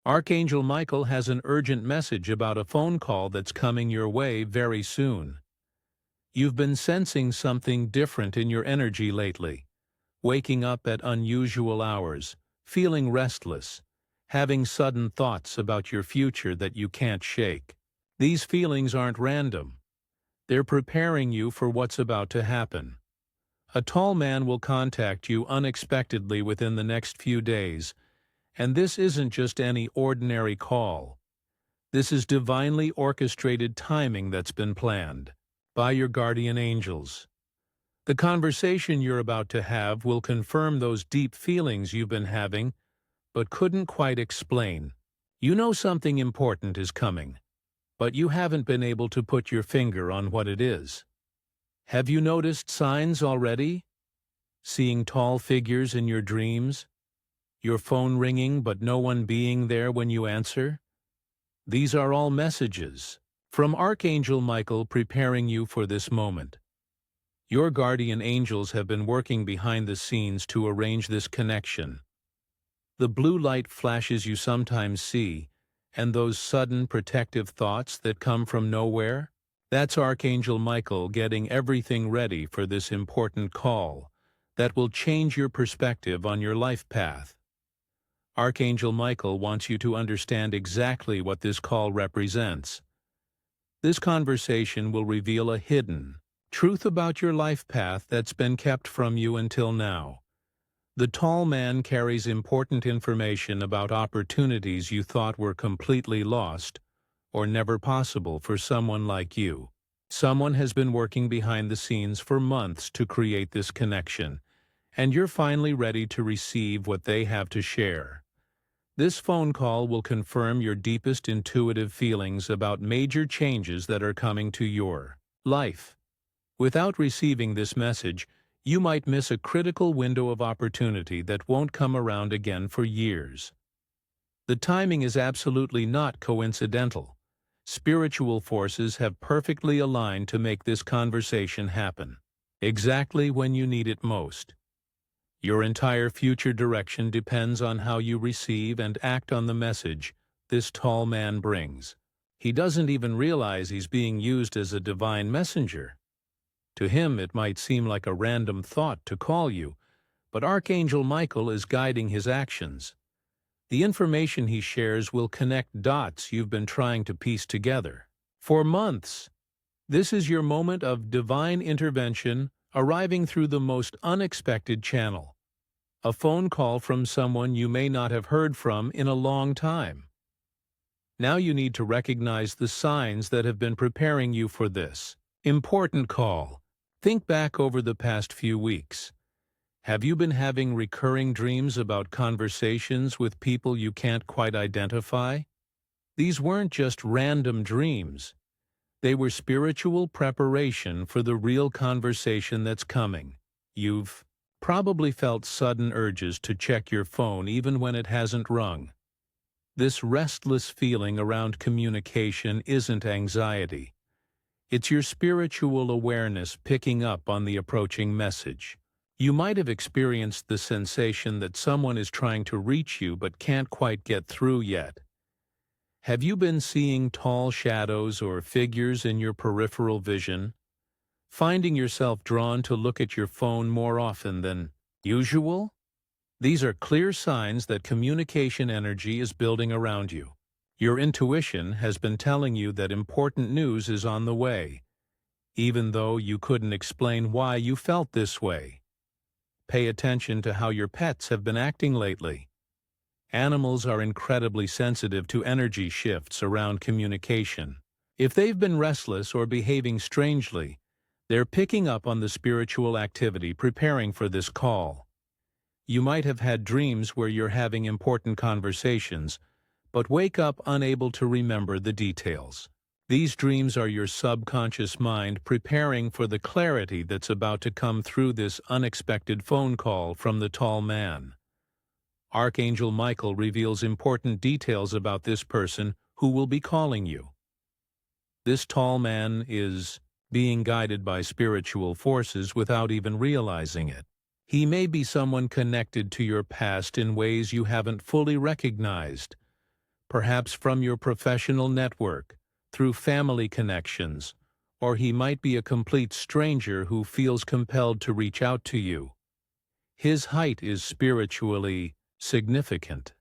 Archangel Michael has an urgent message about a phone call that's coming your way very soon. You've been sensing something different in your energy lately, waking up at unusual hours, feeling restless, having sudden thoughts about your future that you can't shake. These feelings aren't random. They're preparing you for what's about to happen. A tall man will contact you unexpectedly within the next few days, and this isn't just any ordinary call. This is divinely orchestrated timing that's been planned by your guardian angels. The conversation you're about to have will confirm those deep feelings you've been having but couldn't quite explain. You know something important is coming, but you haven't been able to put your finger on what it is. Have you noticed signs already? Seeing tall figures in your dreams? Your phone ringing but no one being there when you answer? These are all messages from Archangel Michael preparing you for this moment. Your guardian angels have been working behind the scenes to arrange this connection. The blue light flashes you sometimes see, and those sudden protective thoughts that come from nowhere? That's Archangel Michael getting everything ready for this important call that will change your perspective on your life path. Archangel Michael wants you to understand exactly what this call represents. This conversation will reveal a hidden truth about your life path that's been kept from you until now. The tall man carries important information about opportunities you thought were completely lost or never possible for someone like you. Someone has been working behind the scenes for months to create this connection, and you're finally ready to receive what they have to share. This phone call will confirm your deepest intuitive feelings about major changes that are coming to your life. Without receiving this message, you might miss a critical window of opportunity that won't come around again for years. The timing is absolutely not coincidental. Spiritual forces have perfectly aligned to make this conversation happen, exactly when you need it most. Your entire future direction depends on how you receive and act on the message this tall man brings. He doesn't even realize he's being used as a divine messenger. To him, it might seem like a random thought to call you, but Archangel Michael is guiding his actions. The information he shares will connect dots you've been trying to piece together for months. This is your moment of divine intervention arriving through the most unexpected channel. A phone call from someone you may not have heard from in a long time. Now you need to recognize the signs that have been preparing you for this important call. Think back over the past few weeks. Have you been having recurring dreams about conversations with people you can't quite identify? These weren't just random dreams. They were spiritual preparation for the real conversation that's coming. You've probably felt sudden urges to check your phone even when it hasn't rung. This restless feeling around communication isn't anxiety. It's your spiritual awareness picking up on the approaching message. You might have experienced the sensation that someone is trying to reach you but can't quite get through yet. Have you been seeing tall shadows or figures in your peripheral vision, finding yourself drawn to look at your phone more often than usual? These are clear signs that communication energy is building around you. Your intuition has been telling you that important news is on the way, even though you couldn't explain why you felt this way. Pay attention to how your pets have been acting lately. Animals are incredibly sensitive to energy shifts around communication. If they've been restless or behaving strangely, they're picking up on the spiritual activity preparing for this call. You might have had dreams where you're having important conversations, but wake up unable to remember the details. These dreams are your subconscious mind preparing for the clarity that's about to come through this unexpected phone call from the tall man. Archangel Michael reveals important details about this person who will be calling you. This tall man is being guided by spiritual forces without even realizing it. He may be someone connected to your past in ways you haven't fully recognized, perhaps from your professional network, through family connections, or he might be a complete stranger who feels compelled to reach out to you. His height is spiritually significant.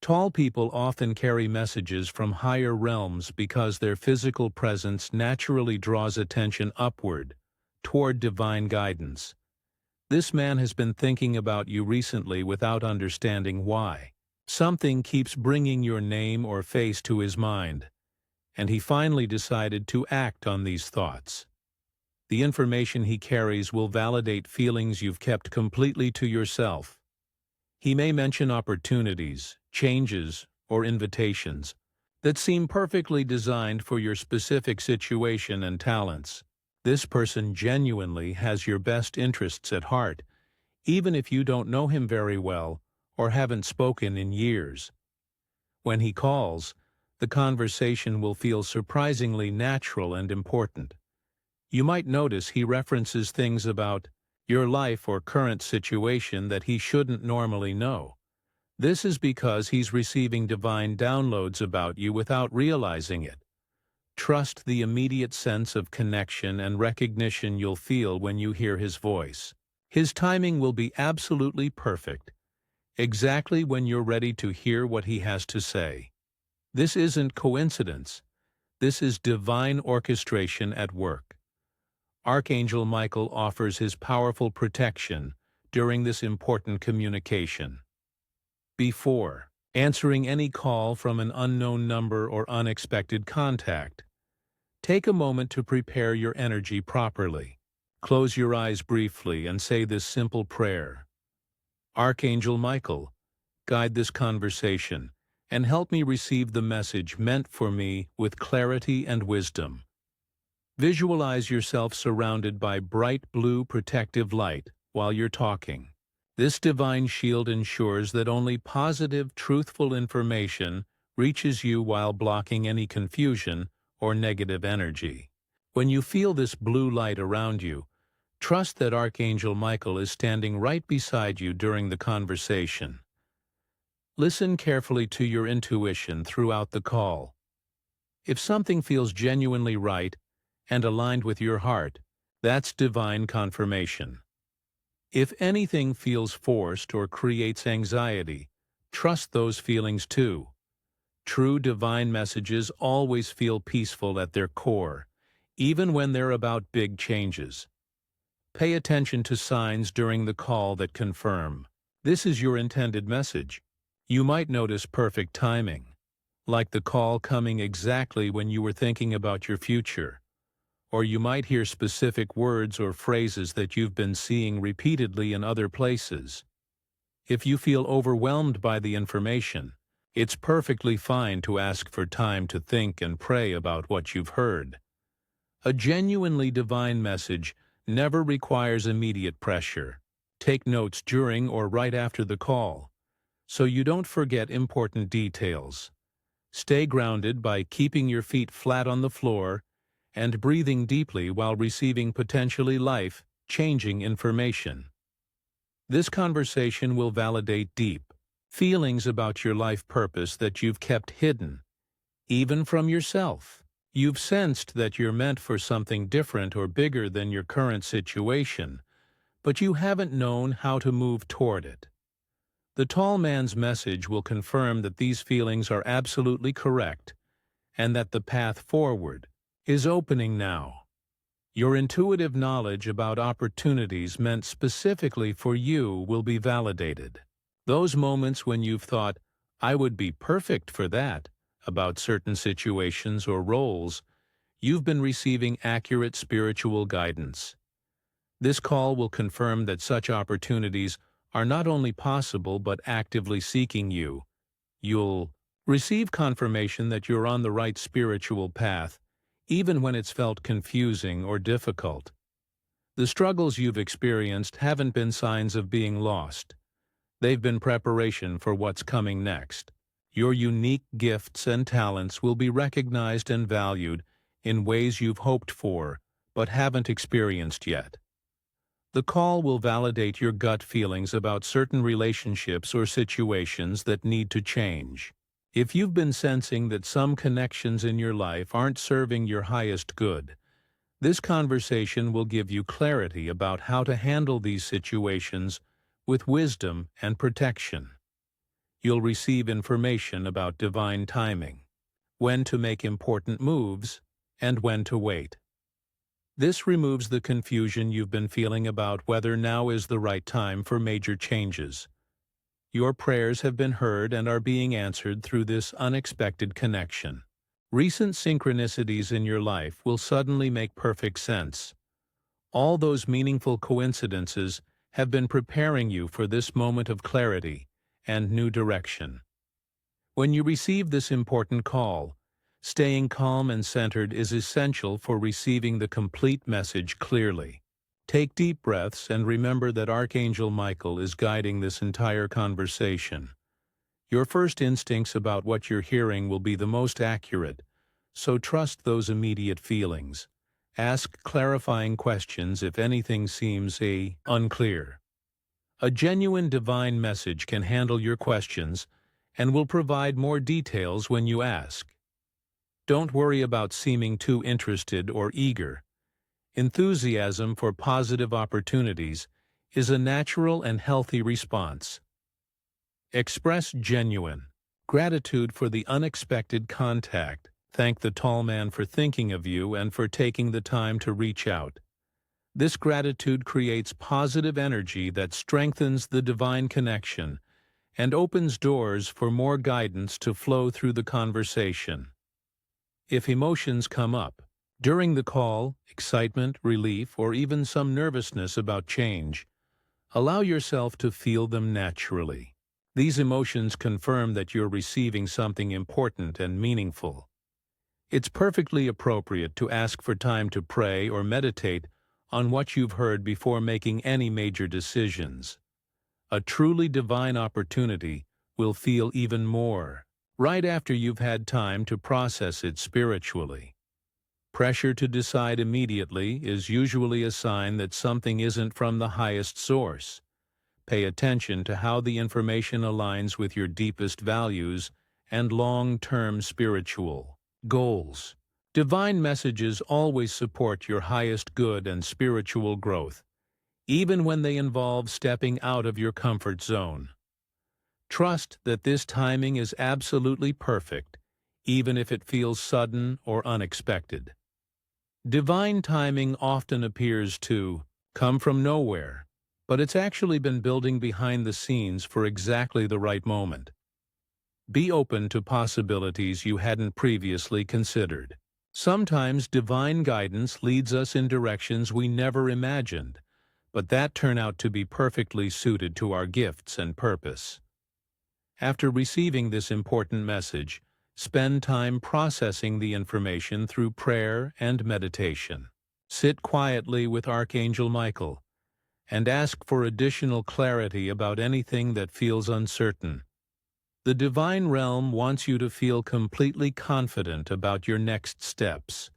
Tall people often carry messages from higher realms because their physical presence naturally draws attention upward, toward divine guidance. This man has been thinking about you recently without understanding why. Something keeps bringing your name or face to his mind, and he finally decided to act on these thoughts. The information he carries will validate feelings you've kept completely to yourself. He may mention opportunities, changes, or invitations that seem perfectly designed for your specific situation and talents. This person genuinely has your best interests at heart, even if you don't know him very well or haven't spoken in years. When he calls, the conversation will feel surprisingly natural and important. You might notice he references things about your life or current situation that he shouldn't normally know. This is because he's receiving divine downloads about you without realizing it. Trust the immediate sense of connection and recognition you'll feel when you hear his voice. His timing will be absolutely perfect, exactly when you're ready to hear what he has to say. This isn't coincidence. This is divine orchestration at work. Archangel Michael offers his powerful protection during this important communication. Before answering any call from an unknown number or unexpected contact, take a moment to prepare your energy properly. Close your eyes briefly and say this simple prayer. Archangel Michael, guide this conversation and help me receive the message meant for me with clarity and wisdom. Visualize yourself surrounded by bright blue protective light while you're talking. This divine shield ensures that only positive, truthful information reaches you while blocking any confusion or negative energy. When you feel this blue light around you, trust that Archangel Michael is standing right beside you during the conversation. Listen carefully to your intuition throughout the call. If something feels genuinely right and aligned with your heart, that's divine confirmation. If anything feels forced or creates anxiety, trust those feelings too. True divine messages always feel peaceful at their core, even when they're about big changes. Pay attention to signs during the call that confirm this is your intended message. You might notice perfect timing, like the call coming exactly when you were thinking about your future. Or you might hear specific words or phrases that you've been seeing repeatedly in other places. If you feel overwhelmed by the information, it's perfectly fine to ask for time to think and pray about what you've heard. A genuinely divine message never requires immediate pressure. Take notes during or right after the call, so you don't forget important details. Stay grounded by keeping your feet flat on the floor and breathing deeply while receiving potentially life-changing information. This conversation will validate deep feelings about your life purpose that you've kept hidden, even from yourself. You've sensed that you're meant for something different or bigger than your current situation, but you haven't known how to move toward it. The tall man's message will confirm that these feelings are absolutely correct and that the path forward is opening now. Your intuitive knowledge about opportunities meant specifically for you will be validated. Those moments when you've thought, I would be perfect for that, about certain situations or roles, you've been receiving accurate spiritual guidance. This call will confirm that such opportunities are not only possible but actively seeking you. You'll receive confirmation that you're on the right spiritual path, even when it's felt confusing or difficult. The struggles you've experienced haven't been signs of being lost. They've been preparation for what's coming next. Your unique gifts and talents will be recognized and valued in ways you've hoped for but haven't experienced yet. The call will validate your gut feelings about certain relationships or situations that need to change. If you've been sensing that some connections in your life aren't serving your highest good, this conversation will give you clarity about how to handle these situations with wisdom and protection. You'll receive information about divine timing, when to make important moves, and when to wait. This removes the confusion you've been feeling about whether now is the right time for major changes. Your prayers have been heard and are being answered through this unexpected connection. Recent synchronicities in your life will suddenly make perfect sense. All those meaningful coincidences have been preparing you for this moment of clarity and new direction. When you receive this important call, staying calm and centered is essential for receiving the complete message clearly. Take deep breaths and remember that Archangel Michael is guiding this entire conversation. Your first instincts about what you're hearing will be the most accurate, so trust those immediate feelings. Ask clarifying questions if anything seems unclear. A genuine divine message can handle your questions and will provide more details when you ask. Don't worry about seeming too interested or eager. Enthusiasm for positive opportunities is a natural and healthy response. Express genuine gratitude for the unexpected contact. Thank the tall man for thinking of you and for taking the time to reach out. This gratitude creates positive energy that strengthens the divine connection and opens doors for more guidance to flow through the conversation. If emotions come up during the call, excitement, relief, or even some nervousness about change, allow yourself to feel them naturally. These emotions confirm that you're receiving something important and meaningful. It's perfectly appropriate to ask for time to pray or meditate on what you've heard before making any major decisions. A truly divine opportunity will feel even more right after you've had time to process it spiritually. Pressure to decide immediately is usually a sign that something isn't from the highest source. Pay attention to how the information aligns with your deepest values and long-term spiritual goals. Divine messages always support your highest good and spiritual growth, even when they involve stepping out of your comfort zone. Trust that this timing is absolutely perfect, even if it feels sudden or unexpected. Divine timing often appears to come from nowhere, but it's actually been building behind the scenes for exactly the right moment. Be open to possibilities you hadn't previously considered. Sometimes divine guidance leads us in directions we never imagined, but that turn out to be perfectly suited to our gifts and purpose. After receiving this important message, spend time processing the information through prayer and meditation. Sit quietly with Archangel Michael and ask for additional clarity about anything that feels uncertain. The divine realm wants you to feel completely confident about your next steps.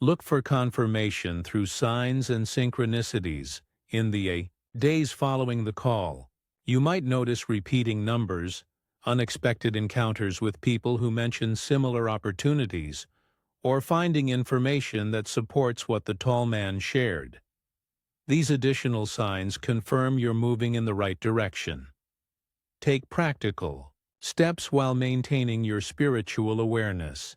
Look for confirmation through signs and synchronicities in the days following the call. You might notice repeating numbers, unexpected encounters with people who mention similar opportunities, or finding information that supports what the tall man shared. These additional signs confirm you're moving in the right direction. Take practical steps while maintaining your spiritual awareness.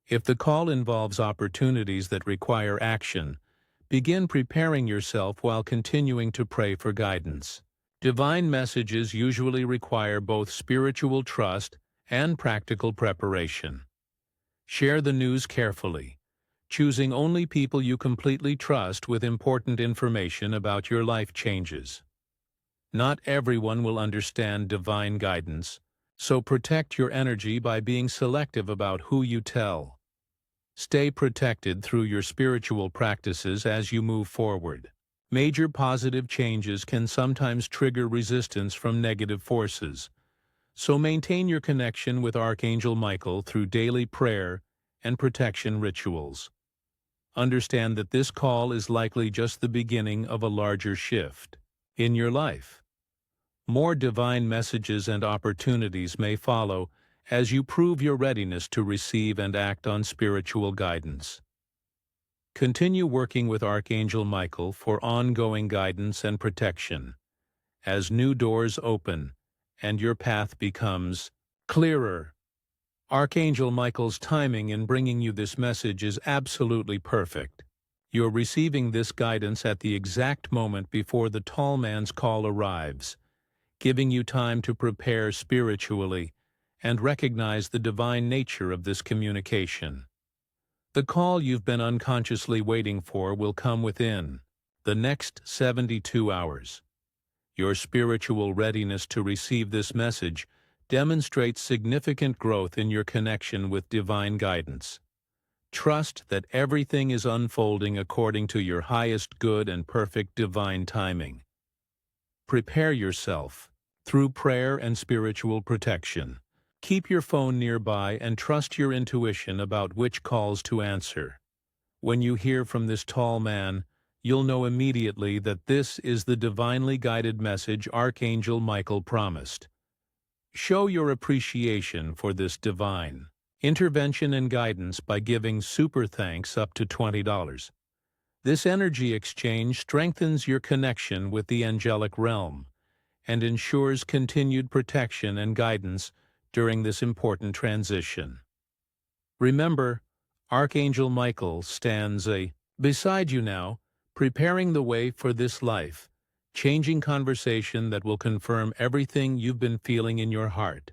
If the call involves opportunities that require action, begin preparing yourself while continuing to pray for guidance. Divine messages usually require both spiritual trust and practical preparation. Share the news carefully, choosing only people you completely trust with important information about your life changes. Not everyone will understand divine guidance, so protect your energy by being selective about who you tell. Stay protected through your spiritual practices as you move forward. Major positive changes can sometimes trigger resistance from negative forces, so maintain your connection with Archangel Michael through daily prayer and protection rituals. Understand that this call is likely just the beginning of a larger shift in your life. More divine messages and opportunities may follow as you prove your readiness to receive and act on spiritual guidance. Continue working with Archangel Michael for ongoing guidance and protection as new doors open and your path becomes clearer. Archangel Michael's timing in bringing you this message is absolutely perfect. You're receiving this guidance at the exact moment before the tall man's call arrives, giving you time to prepare spiritually and recognize the divine nature of this communication. The call you've been unconsciously waiting for will come within the next 72 hours. Your spiritual readiness to receive this message demonstrates significant growth in your connection with divine guidance. Trust that everything is unfolding according to your highest good and perfect divine timing. Prepare yourself through prayer and spiritual protection. Keep your phone nearby and trust your intuition about which calls to answer. When you hear from this tall man, you'll know immediately that this is the divinely guided message Archangel Michael promised. Show your appreciation for this divine intervention and guidance by giving super thanks up to $20. This energy exchange strengthens your connection with the angelic realm and ensures continued protection and guidance during this important transition. Remember, Archangel Michael stands beside you now, preparing the way for this life-changing conversation that will confirm everything you've been feeling in your heart.